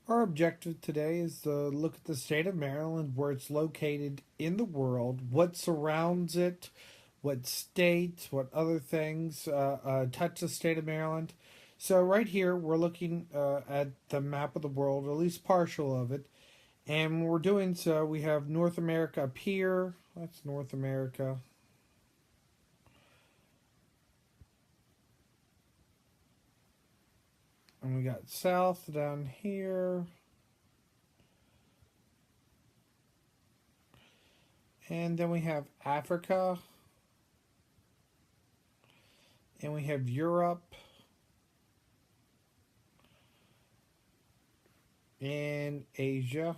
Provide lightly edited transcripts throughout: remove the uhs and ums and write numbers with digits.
Our objective today is to look at the state of Maryland, where it's located in the world, what surrounds it, what states, what other things touch the state of Maryland. So, right here, we're looking at the map of the world, at least partial of it. And when we're doing so, we have North America up here. That's North America. And we got South down here. And then we have Africa. And we have Europe. And Asia.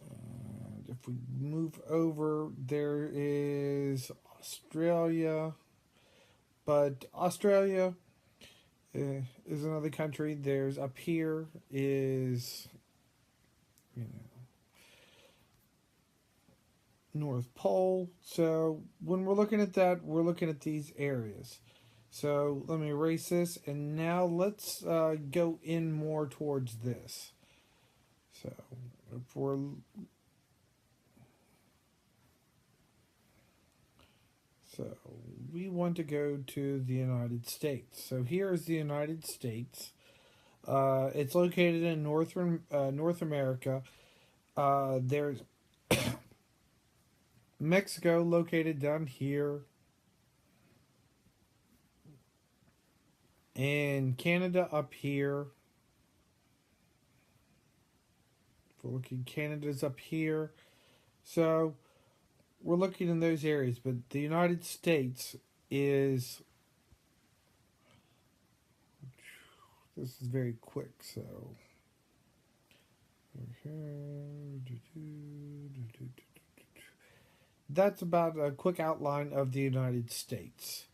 And if we move over, there is Australia. But Australia is another country. There's up here is, you know, North Pole. So when we're looking at that, we're looking at these areas. So let me erase this, and now let's go in more towards this. So if we're so we want to go to the United States. So here is the United States. It's located in North America. There's Mexico located down here, and Canada up here. If we're looking, Canada's up here. So we're looking in those areas, but the United States is. This is very quick, so. That's about a quick outline of the United States.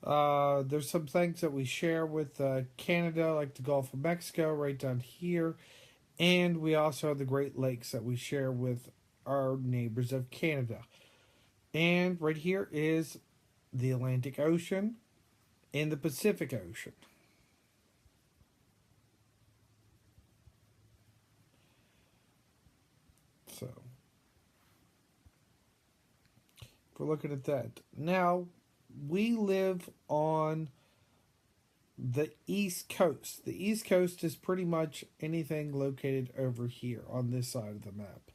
There's some things that we share with Canada, like the Gulf of Mexico, right down here. And we also have the Great Lakes that we share with our neighbors of Canada. And right here is the Atlantic Ocean and the Pacific Ocean. So, if we're looking at that. Now, we live on the East Coast. The East Coast is pretty much anything located over here on this side of the map,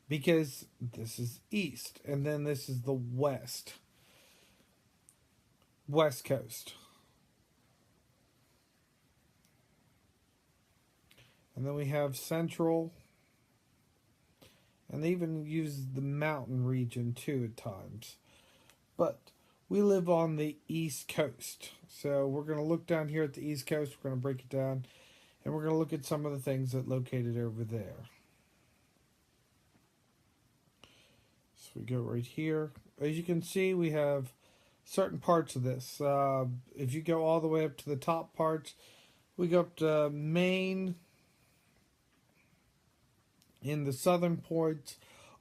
because this is East, and then this is the West Coast. And then we have Central, and they even use the mountain region too at times. But we live on the East Coast. So we're going to look down here at the East Coast. We're going to break it down. And we're going to look at some of the things that are located over there. So we go right here. As you can see, we have certain parts of this. If you go all the way up to the top parts, we go up to Maine. In the southern parts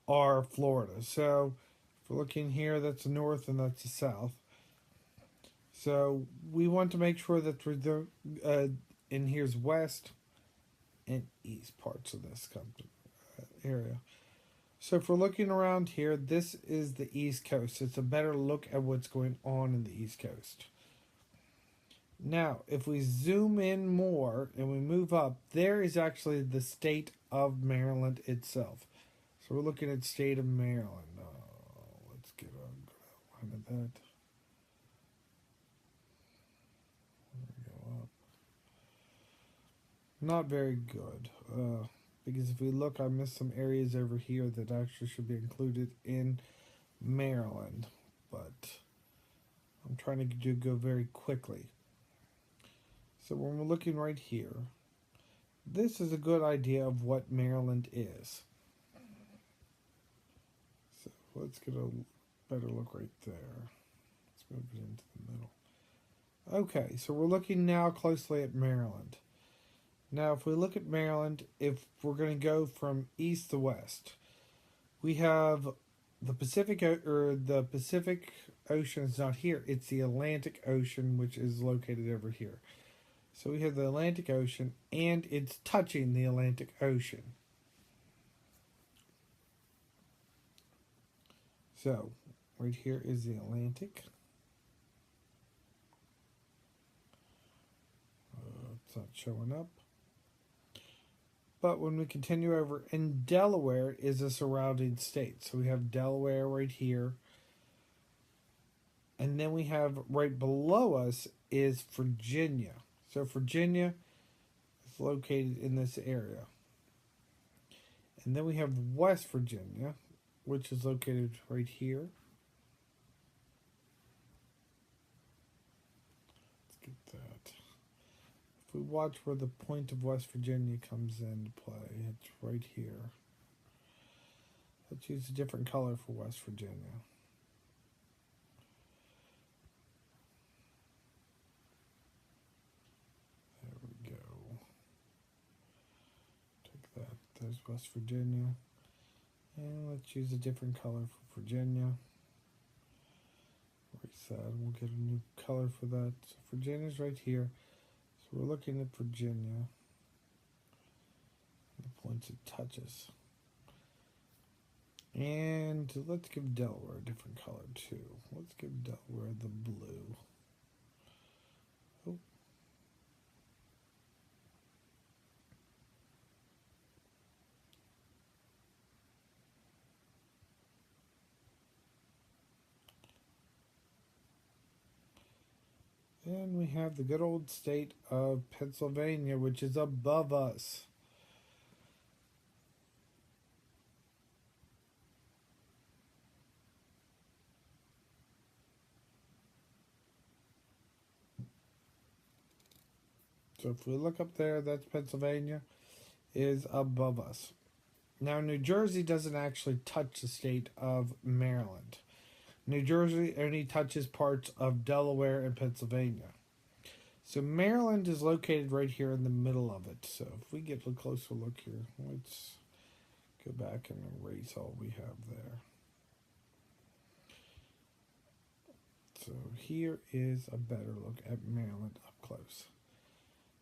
are Florida. So if we're looking here, that's the north and that's the south. So we want to make sure that we're and here's west and east parts of this area. So if we're looking around here, this is the East Coast. It's a better look at what's going on in the East Coast. Now, if we zoom in more and we move up, there is actually the state of Maryland itself. So we're looking at state of Maryland. Let's get a good outline of that. Go up. Not very good. Because if we look, I missed some areas over here that actually should be included in Maryland. But I'm trying to go very quickly. So when we're looking right here, this is a good idea of what Maryland is. So let's get a better look right there. Let's move it into the middle. Okay, so we're looking now closely at Maryland. Now, if we look at Maryland, if we're going to go from east to west, we have the Pacific Ocean is not here. It's the Atlantic Ocean, which is located over here. So we have the Atlantic Ocean, and it's touching the Atlantic Ocean. So right here is the Atlantic. It's not showing up. But when we continue over, and Delaware is a surrounding state. So we have Delaware right here. And then we have right below us is Virginia. So Virginia is located in this area. And then we have West Virginia, which is located right here. Let's get that. If we watch where the point of West Virginia comes into play, it's right here. Let's use a different color for West Virginia. There we go. Take that. There's West Virginia. And let's use a different color for Virginia. Reset. We'll get a new color for that. So Virginia's right here. So we're looking at Virginia. The points it touches. And let's give Delaware a different color too. Let's give Delaware the blue. Oh. And we have the good old state of Pennsylvania, which is above us. So if we look up there, that's Pennsylvania, is above us. Now, New Jersey doesn't actually touch the state of Maryland. New Jersey only touches parts of Delaware and Pennsylvania. So Maryland is located right here in the middle of it. So if we get a closer look here, let's go back and erase all we have there. So here is a better look at Maryland up close.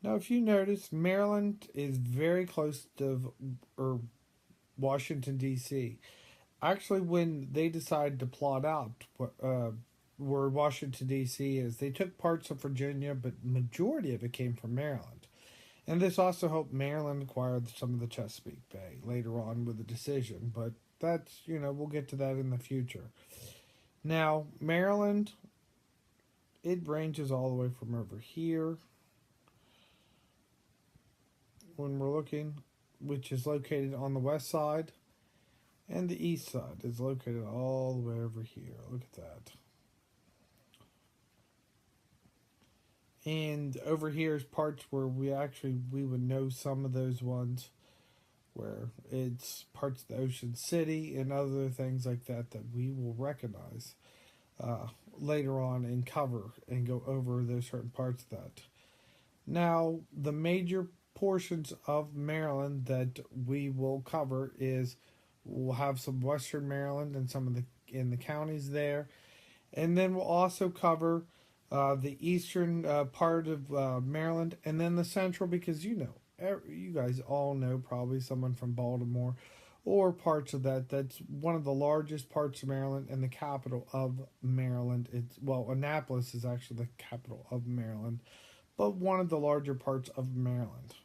Now, if you notice, Maryland is very close to Washington, D.C. Actually, when they decided to plot out where Washington, D.C. is, they took parts of Virginia, but majority of it came from Maryland. And this also helped Maryland acquire some of the Chesapeake Bay later on with a decision. But that's, we'll get to that in the future. Now, Maryland, it ranges all the way from over here. When we're looking, which is located on the west side. And the east side is located all the way over here. Look at that. And over here is parts where we would know some of those ones, where it's parts of the Ocean City and other things like that that we will recognize later on and cover and go over those certain parts of that. Now, the major portions of Maryland that we will cover is we'll have some Western Maryland and some of the counties there, and then we'll also cover the eastern part of Maryland, and then the central, because you guys all know probably someone from Baltimore or parts of that. That's one of the largest parts of Maryland and the capital of Maryland. Annapolis is actually the capital of Maryland, but one of the larger parts of Maryland.